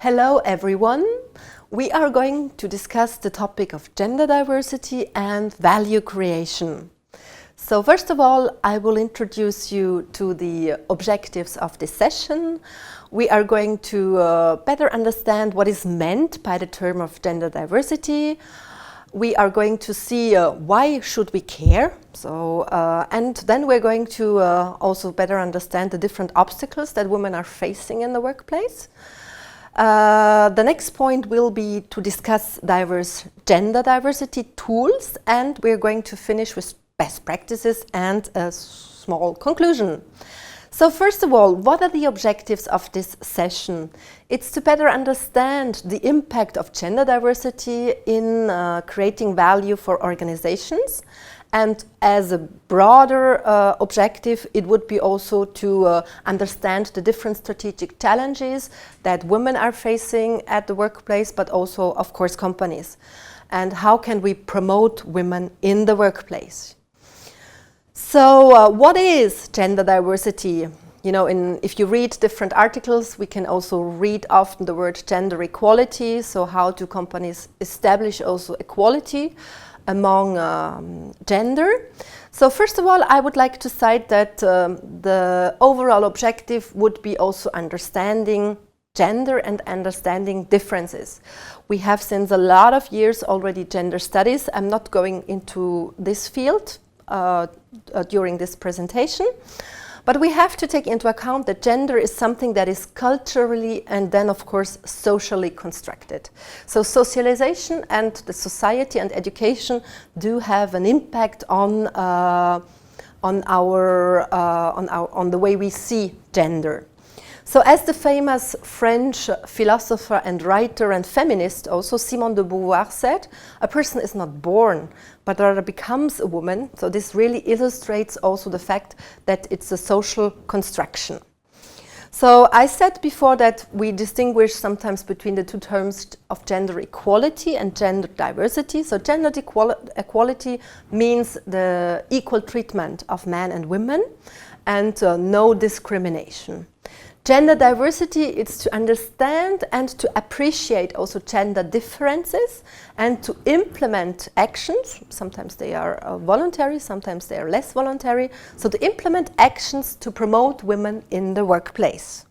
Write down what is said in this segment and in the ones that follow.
Hello everyone! We are going to discuss the topic of gender diversity and value creation. So first of all, I will introduce you to the objectives of this session. We are going to better understand what is meant by the term of gender diversity. We are going to see why should we care. And then we're going to also better understand the different obstacles that women are facing in the workplace. The next point will be to discuss diverse gender diversity tools, and we're going to finish with best practices and a small conclusion. So first of all, what are the objectives of this session? It's to better understand the impact of gender diversity in creating value for organizations. And as a broader objective, it would be also to understand the different strategic challenges that women are facing at the workplace, but also, of course, companies. And how can we promote women in the workplace? So what is gender diversity? You know, if you read different articles, we can also read often the word gender equality. So how do companies establish also equality among gender? So first of all, I would like to cite that the overall objective would be also understanding gender and understanding differences. We have since a lot of years already gender studies. I'm not going into this field during this presentation. But we have to take into account that gender is something that is culturally and then, of course, socially constructed. So socialization and the society and education do have an impact on the way we see gender. So as the famous French philosopher and writer and feminist, also Simone de Beauvoir, said, a person is not born, but rather becomes a woman. So this really illustrates also the fact that it's a social construction. So I said before that we distinguish sometimes between the two terms of gender equality and gender diversity. So gender equality means the equal treatment of men and women and no discrimination. Gender diversity is to understand and to appreciate also gender differences and to implement actions. Sometimes they are voluntary, sometimes they are less voluntary. So to implement actions to promote women in the workplace.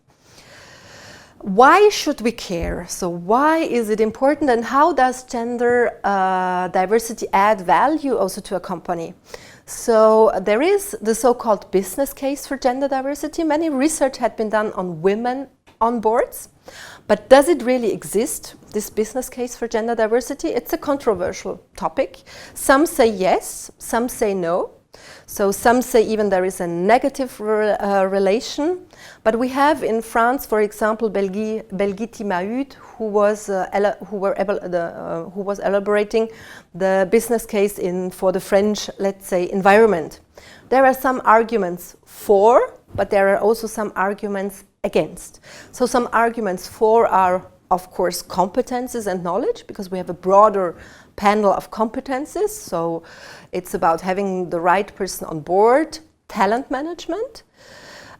Why should we care? So why is it important, and how does gender diversity add value also to a company? So there is the so-called business case for gender diversity. Many research had been done on women on boards, but does it really exist, this business case for gender diversity? It's a controversial topic. Some say yes, some say no. So some say even there is a negative relation. But we have in France, for example, Belghiti Mahut, who was elaborating the business case for the French, let's say, environment. There are some arguments for, but there are also some arguments against. So some arguments for are, of course, competences and knowledge, because we have a broader panel of competences. So it's about having the right person on board, talent management,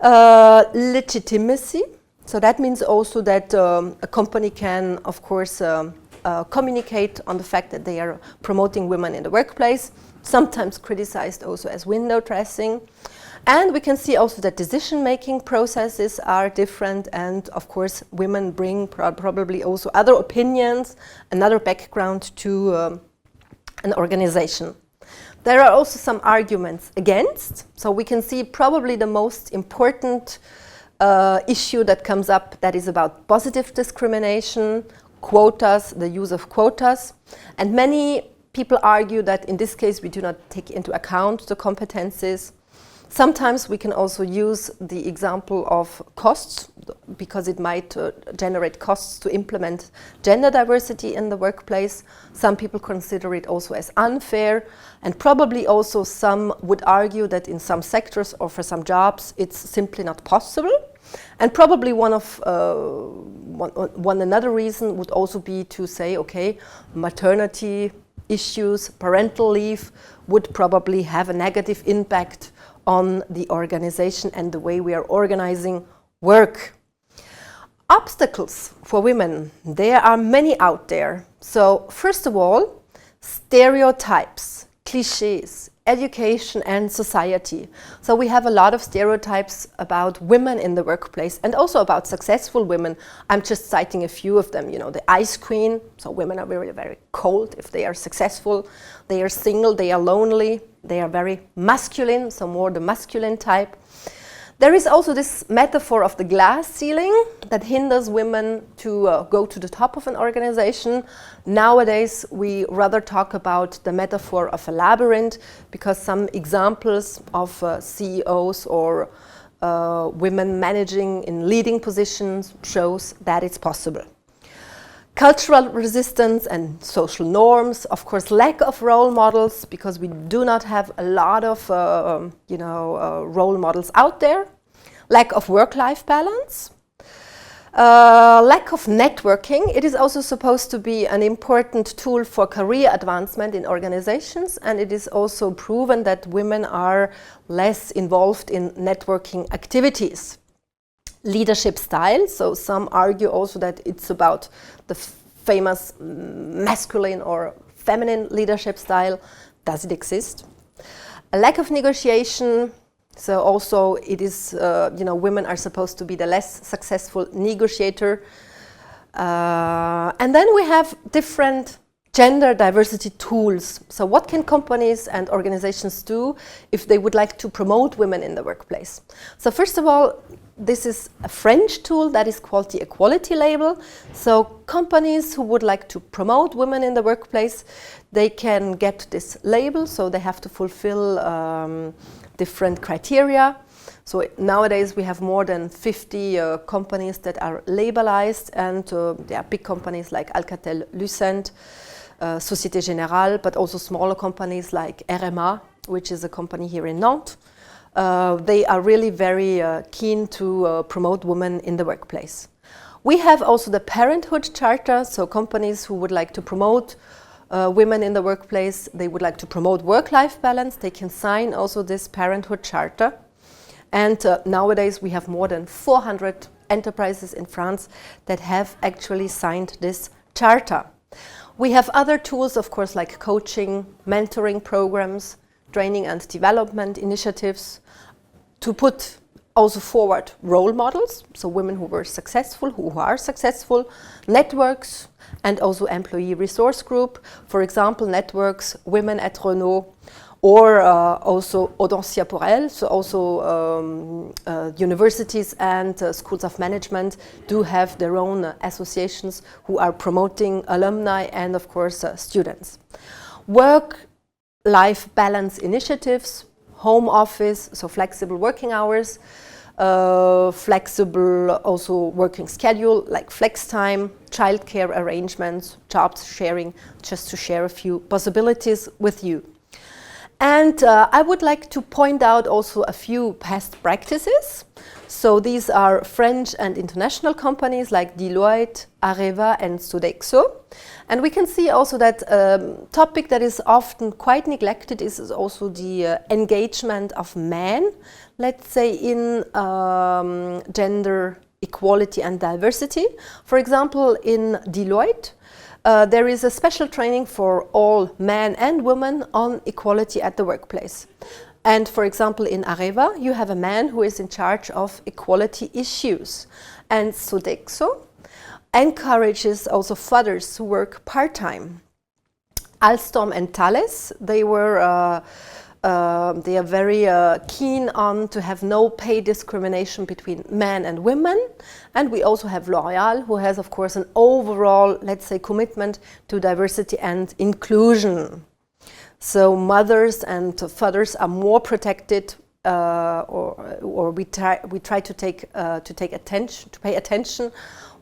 legitimacy. So that means also that a company can, of course, communicate on the fact that they are promoting women in the workplace, sometimes criticized also as window dressing. And we can see also that decision-making processes are different, and of course women bring probably also other opinions, another background to an organization. There are also some arguments against. So we can see probably the most important issue that comes up, that is about positive discrimination, quotas, the use of quotas. And many people argue that in this case we do not take into account the competences. Sometimes we can also use the example of costs, because it might generate costs to implement gender diversity in the workplace. Some people consider it also as unfair, and probably also some would argue that in some sectors or for some jobs it's simply not possible. And probably another reason would also be to say, okay, maternity issues, parental leave would probably have a negative impact on the organization and the way we are organizing work. Obstacles for women, there are many out there. So first of all, stereotypes, cliches, education and society. So we have a lot of stereotypes about women in the workplace and also about successful women. I'm just citing a few of them. You know, the ice queen. So women are very, very cold if they are successful. They are single, they are lonely, they are very masculine, so more the masculine type. There is also this metaphor of the glass ceiling that hinders women to go to the top of an organization. Nowadays, we rather talk about the metaphor of a labyrinth because some examples of CEOs or women managing in leading positions shows that it's possible. Cultural resistance and social norms, of course, lack of role models because we do not have a lot of role models out there, lack of work-life balance, lack of networking. It is also supposed to be an important tool for career advancement in organizations, and it is also proven that women are less involved in networking activities. Leadership style, so some argue also that it's about the famous masculine or feminine leadership style. Does it exist? A lack of negotiation, so also it is, women are supposed to be the less successful negotiator. And then we have different gender diversity tools. So what can companies and organizations do if they would like to promote women in the workplace? So first of all, this is a French tool that is called the Equality Label. So companies who would like to promote women in the workplace, they can get this label, so they have to fulfill different criteria. So nowadays we have more than 50 companies that are labelized, and there are big companies like Alcatel-Lucent, Société Générale, but also smaller companies like RMA, which is a company here in Nantes. They are really very keen to promote women in the workplace. We have also the Parenthood Charter, so companies who would like to promote women in the workplace, they would like to promote work-life balance, they can sign also this Parenthood Charter. And nowadays we have more than 400 enterprises in France that have actually signed this charter. We have other tools, of course, like coaching, mentoring programs, training and development initiatives to put also forward role models, so women who were successful, who are successful, networks, and also employee resource group. For example, networks, Women at Renault, or also Audencia pour elle, so also universities and schools of management do have their own associations who are promoting alumni and, of course, students. Work-life balance initiatives, home office, so flexible working hours, flexible also working schedule like flex time, childcare arrangements, jobs sharing, just to share a few possibilities with you. And I would like to point out also a few past practices. So these are French and international companies like Deloitte, Areva and Sodexo. And we can see also that a topic that is often quite neglected is also the engagement of men, let's say, in gender equality and diversity. For example, in Deloitte, there is a special training for all men and women on equality at the workplace. And for example, in Areva, you have a man who is in charge of equality issues. And Sodexo encourages also fathers who work part-time. Alstom and Thales, they are very keen on to have no pay discrimination between men and women. And we also have L'Oréal, who has, of course, an overall, let's say, commitment to diversity and inclusion. So mothers and fathers are more protected, or we try to pay attention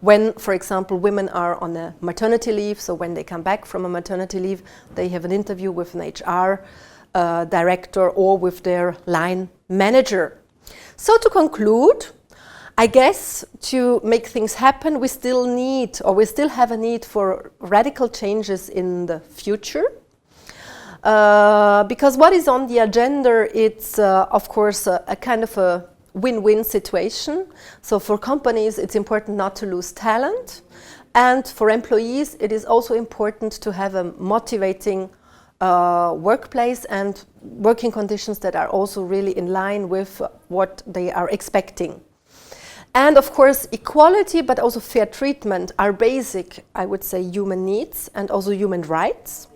when, for example, women are on a maternity leave. So when they come back from a maternity leave, they have an interview with an HR director or with their line manager. So to conclude, I guess to make things happen, we still have a need for radical changes in the future. Because what is on the agenda, it's of course a kind of a win-win situation. So for companies, it's important not to lose talent. And for employees, it is also important to have a motivating workplace and working conditions that are also really in line with what they are expecting. And of course, equality, but also fair treatment are basic, I would say, human needs and also human rights.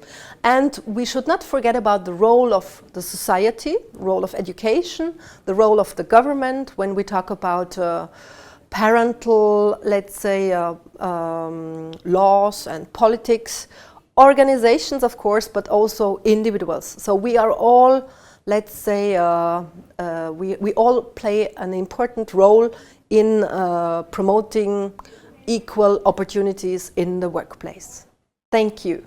And we should not forget about the role of the society, role of education, the role of the government when we talk about parental, let's say, laws and politics, organizations, of course, but also individuals. So we are all, let's say, we all play an important role in promoting equal opportunities in the workplace. Thank you.